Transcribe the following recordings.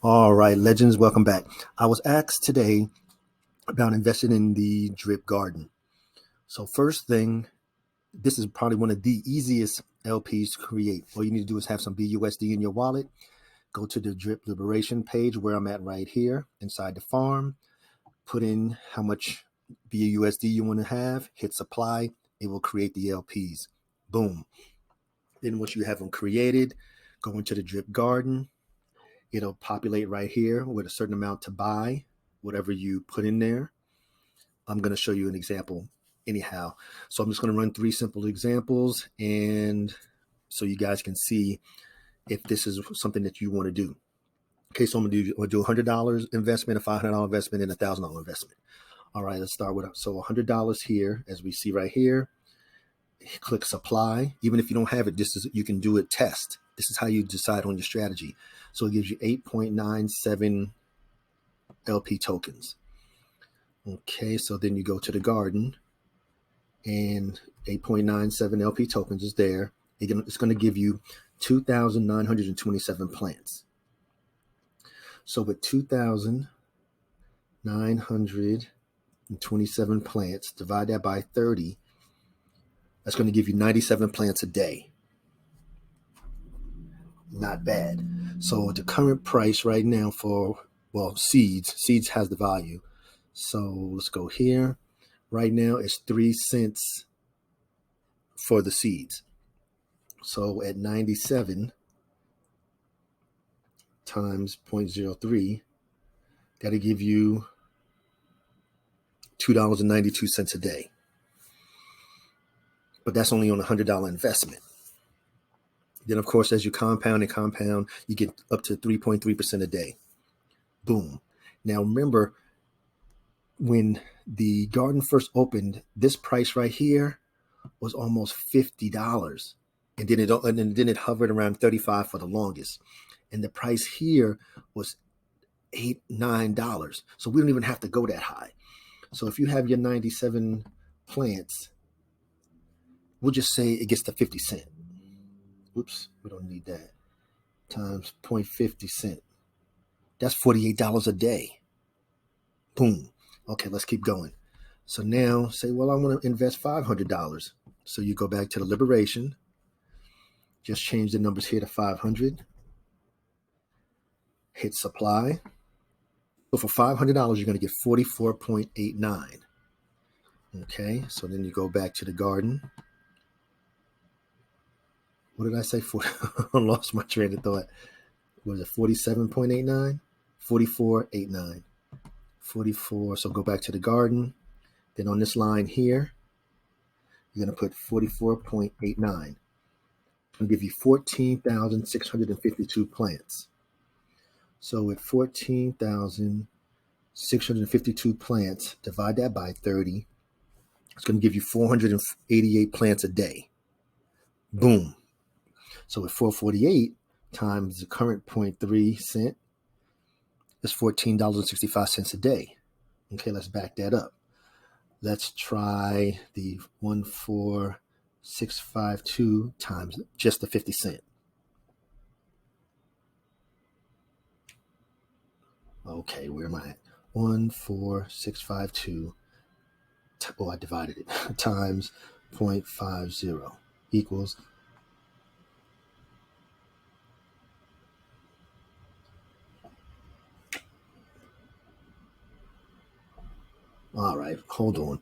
All right, legends, welcome back. I was asked today about investing in the drip garden. So first thing, this is probably one of the easiest LPs to create. All you need to do is have some BUSD in your wallet. Go to the drip liberation page where I'm at right here inside the farm. Put in how much BUSD you want to have. Hit supply. It will create the LPs. Boom. Then once you have them created, go into the drip garden. It'll populate right here with a certain amount to buy, whatever you put in there. I'm going to show you an example anyhow. So I'm just going to run 3 simple examples, and so you guys can see if this is something that you want to do. Okay, so I'm going to do $100 investment, a $500 investment, and a $1,000 investment. All right, let's start with, so $100 here, as we see right here. Click supply. Even if you don't have it, you can do it test. This is how you decide on your strategy. So it gives you 8.97 LP tokens. Okay, so then you go to the garden, and 8.97 LP tokens is there. It's going to give you 2,927 plants. So with 2,927 plants, divide that by 30, that's going to give you 97 plants a day. Not bad. So the current price right now for, well, seeds has the value. So let's go here. Right now it's 3 cents for the seeds. So at 97 times 0.03, that'll give you $2.92 a day. But that's only on a $100 investment. Then, of course, as you compound and compound, you get up to 3.3% a day. Boom. Now, remember, when the garden first opened, this price right here was almost $50. And then it hovered around 35 for the longest. And the price here was $8, $9. So we don't even have to go that high. So if you have your 97 plants, we'll just say it gets to 50 cents. Oops, we don't need that. Times 0.50 cent. That's $48 a day. Boom. Okay, let's keep going. So now say, well, I want to invest $500. So you go back to the liberation. Just change the numbers here to 500. Hit supply. So for $500, you're going to get 44.89. Okay, so then you go back to the garden. What did I say? I lost my train of thought. Was it 47.89? 44.89. 44. So go back to the garden. Then on this line here, you're going to put 44.89. It's going to give you 14,652 plants. So with 14,652 plants, divide that by 30. It's going to give you 488 plants a day. Boom. So with 448 times the current 0.3 cent, it's $14.65 a day. Okay, let's back that up. Let's try the 14652 times just the 50 cent. Okay, where am I at? 14652. Oh, I divided it. Times 0.50 equals all right, hold on.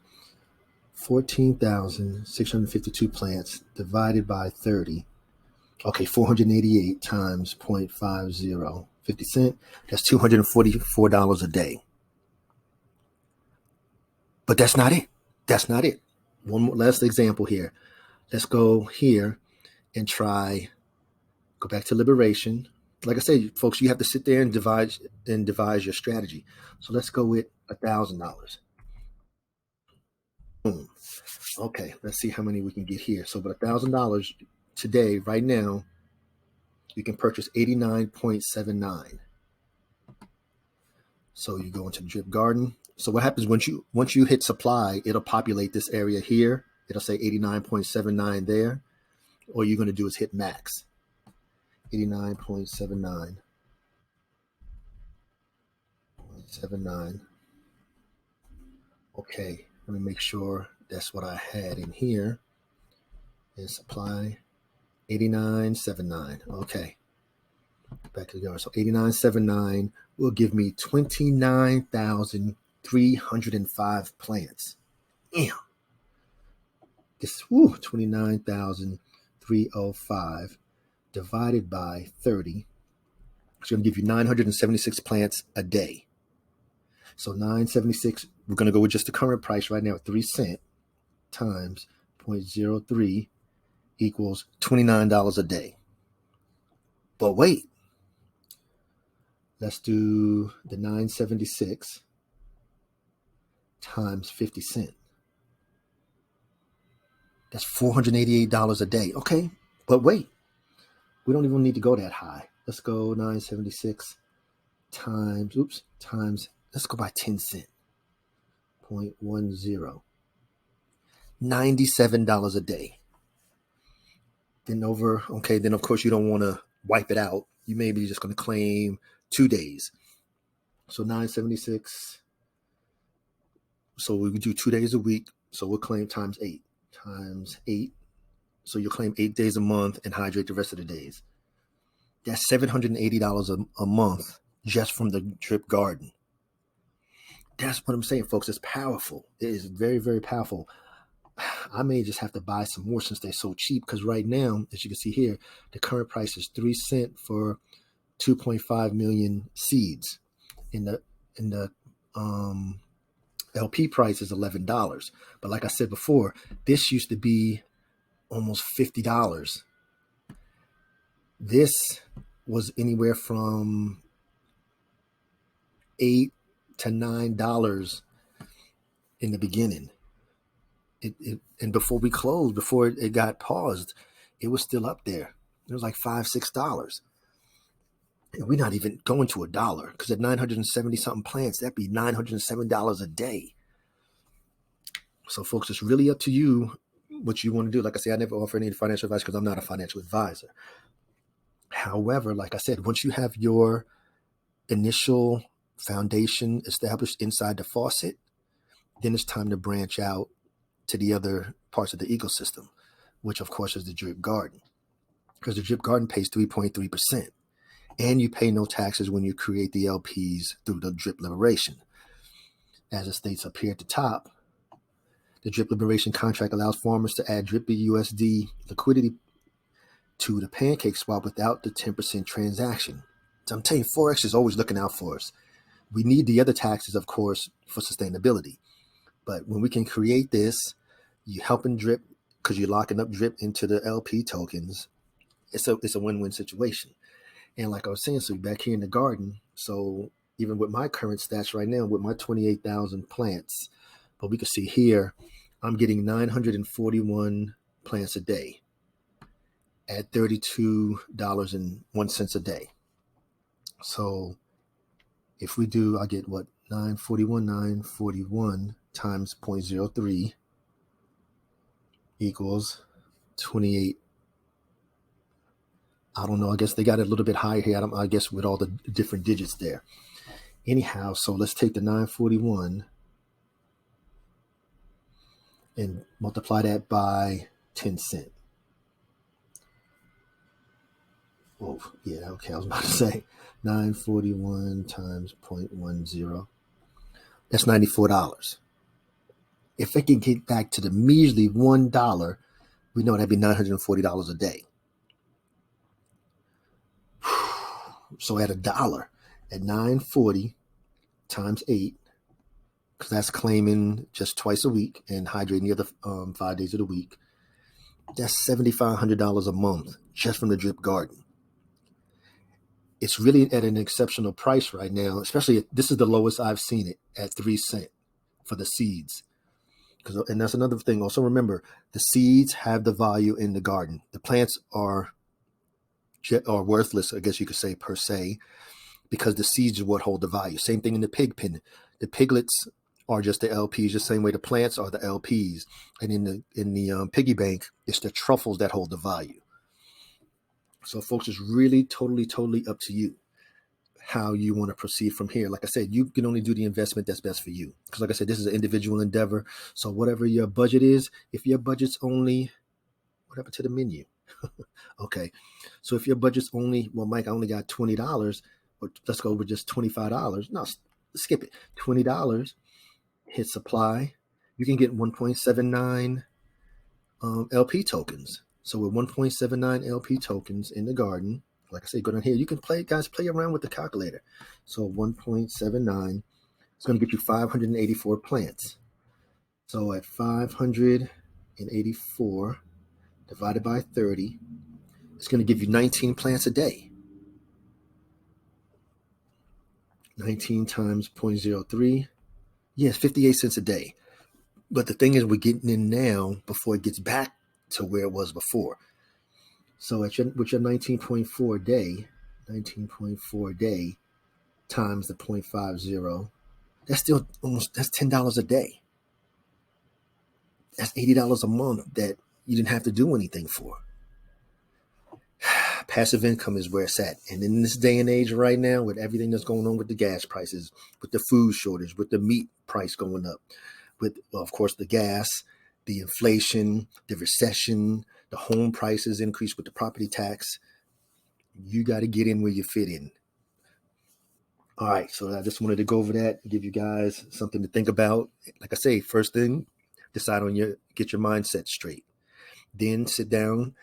14,652 plants divided by 30. Okay, 488 times 0.50, 50 cent. That's $244 a day. But that's not it. That's not it. One more last example here. Let's go here and try, go back to liberation. Like I said, folks, you have to sit there and devise your strategy. So let's go with $1,000. Boom. Okay, let's see how many we can get here. So with $1,000 today, right now, you can purchase 89.79. So you go into the drip garden. So what happens once you hit supply, it'll populate this area here. It'll say 89.79 there. All you're going to do is hit max. 89.79. 79. Okay, let me make sure that's what I had in here. And supply 89.79. Okay, back to the yard. So 89.79 will give me 29,305 plants. Damn. This 29,305 divided by 30. It's going to give you 976 plants a day. So 976, we're going to go with just the current price right now at 3 cents times 0.03 equals $29 a day. But wait, let's do the 976 times 50 cents. That's $488 a day. Okay, but wait, we don't even need to go that high. Let's go 976 times, let's go by 10 cents. 0.10. $97 a day. Then then of course you don't want to wipe it out. You may be just going to claim 2 days. So 976. So we do 2 days a week. So we'll claim times 8. So you'll claim 8 days a month and hydrate the rest of the days. That's $780 a month just from the drip garden. That's what I'm saying, folks. It's powerful. It is very, very powerful. I may just have to buy some more since they're so cheap, because right now, as you can see here, the current price is 3 cents for 2.5 million seeds. In the LP price is $11. But like I said before, this used to be almost $50. This was anywhere from $8 to $9 in the beginning. And before we closed, before it got paused, it was still up there. It was like $5, $6. And we're not even going to $1, because at 970 something plants, that'd be $907 a day. So folks, it's really up to you what you want to do. Like I say, I never offer any financial advice because I'm not a financial advisor. However, like I said, once you have your initial foundation established inside the faucet, then it's time to branch out to the other parts of the ecosystem, which of course is the drip garden, because the drip garden pays 3.3%, and you pay no taxes when you create the LPs through the drip liberation. As it states up here at the top, the drip liberation contract allows farmers to add drip BUSD liquidity to the pancake swap without the 10% transaction. So I'm telling you, Forex is always looking out for us. We need the other taxes, of course, for sustainability. But when we can create this, you helping drip because you're locking up drip into the LP tokens. It's a win-win situation. And like I was saying, so back here in the garden, so even with my current stats right now, with my 28,000 plants, but we can see here, I'm getting 941 plants a day at $32.01 a day. So if we do, I get what? 941 times 0.03 equals 28. I don't know. I guess they got it a little bit higher here. I guess with all the different digits there. Anyhow, so let's take the 941 and multiply that by 10 cents. Oh, yeah, okay. I was about to say 941 times 0.10. That's $94. If it can get back to the measly $1, we know that'd be $940 a day. So at $1, at 940 times 8, because that's claiming just twice a week and hydrating the other 5 days of the week, that's $7,500 a month just from the drip garden. It's really at an exceptional price right now, especially this is the lowest I've seen it at 3 cents for the seeds. And that's another thing. Also remember, the seeds have the value in the garden. The plants are worthless, I guess you could say, per se, because the seeds are what hold the value. Same thing in the pig pen. The piglets are just the LPs, the same way the plants are the LPs. And in the piggy bank, it's the truffles that hold the value. So folks, it's really totally up to you. how you want to proceed from here. Like I said, you can only do the investment that's best for you. Because like I said, this is an individual endeavor. So whatever your budget is, if your budget's only, what happened to the menu? Okay. So if your budget's only, well, Mike, I only got $20, but let's go with just $25. No, skip it. $20, hit supply. You can get 1.79 LP tokens. So with 1.79 LP tokens in the garden, like I said, go down here. You can play around with the calculator. So 1.79 is going to get you 584 plants. So at 584 divided by 30, it's going to give you 19 plants a day. 19 times 0.03. Yes, 58 cents a day. But the thing is, we're getting in now before it gets back to where it was before. So with your 19.4 day, 19.4 day times the 0.50, that's still that's $10 a day. That's $80 a month that you didn't have to do anything for. Passive income is where it's at. And in this day and age right now, with everything that's going on with the gas prices, with the food shortage, with the meat price going up, with, well, of course, the gas, the inflation, the recession, the home prices increase with the property tax, you got to get in where you fit in. All right, so I just wanted to go over that, give you guys something to think about. Like I say, first thing, get your mindset straight. Then sit down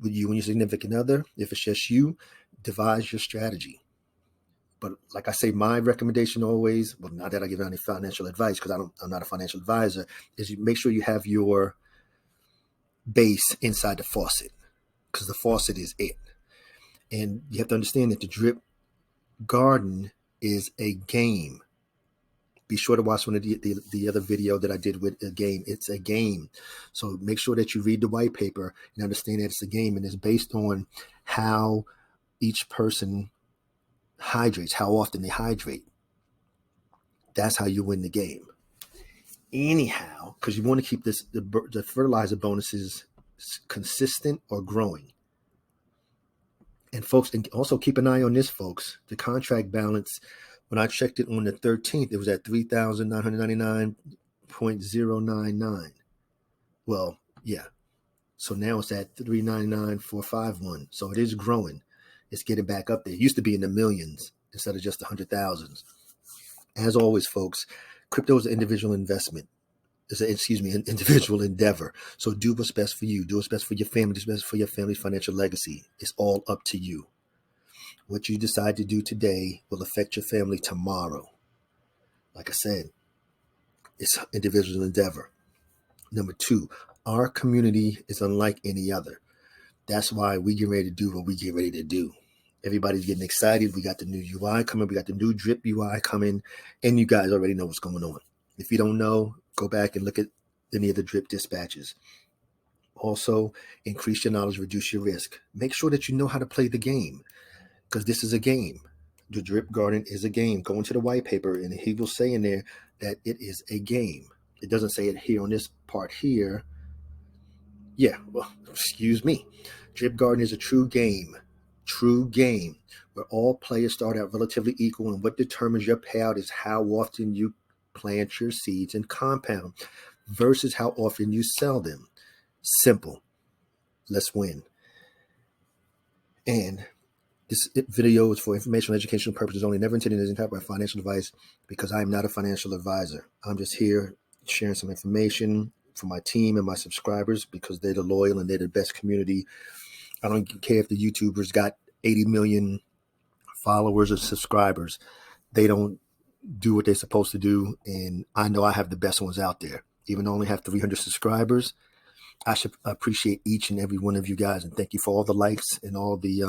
with you and your significant other. If it's just you, devise your strategy. But like I say, my recommendation always, well, not that I give any financial advice because I'm not a financial advisor, is you make sure you have your base inside the faucet, because the faucet is it. And you have to understand that the drip garden is a game. Be sure to watch one of the other video that I did with a game. It's a game. So make sure that you read the white paper and understand that it's a game, and it's based on how each person hydrates, how often they hydrate. That's how you win the game. Anyhow, because you want to keep the fertilizer bonuses consistent or growing. And folks, and also keep an eye on this, folks. The contract balance, when I checked it on the 13th, it was at 3,999.099. Well, yeah. So now it's at 399,451. So it is growing. It's getting back up there. It used to be in the millions instead of just the 100,000s. As always, folks, crypto is an individual investment. An individual endeavor. So do what's best for you. Do what's best for your family. Do what's best for your family's financial legacy. It's all up to you. What you decide to do today will affect your family tomorrow. Like I said, it's an individual endeavor. Number 2, our community is unlike any other. That's why we get ready to do what we get ready to do. Everybody's getting excited. We got the new UI coming. We got the new drip UI coming. And you guys already know what's going on. If you don't know, go back and look at any of the drip dispatches. Also, increase your knowledge, reduce your risk. Make sure that you know how to play the game, because this is a game. The drip garden is a game. Go into the white paper, and he will say in there that it is a game. It doesn't say it here on this part here. Yeah, well, excuse me. Drip garden is a true game. True game, where all players start out relatively equal, and what determines your payout is how often you plant your seeds and compound versus how often you sell them. Simple. Let's win. And this video is for informational educational purposes only, never intended as any type of financial advice, because I am not a financial advisor. I'm just here sharing some information for my team and my subscribers, because they're the loyal and they're the best community. I don't care if the YouTubers got 80 million followers or subscribers. They don't do what they're supposed to do, and I know I have the best ones out there. Even though I only have 300 subscribers, I should appreciate each and every one of you guys, and thank you for all the likes and all the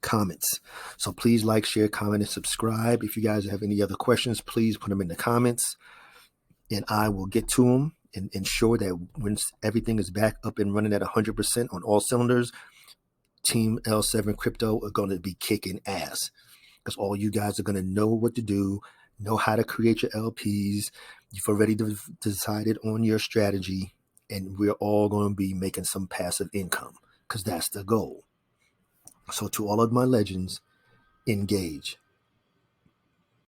comments. So please like, share, comment, and subscribe. If you guys have any other questions, please put them in the comments, and I will get to them and ensure that when everything is back up and running at 100% on all cylinders, Team L7 Crypto are going to be kicking ass, because all you guys are going to know what to do, know how to create your LPs. You've already decided on your strategy, and we're all going to be making some passive income, because that's the goal. So to all of my legends, engage.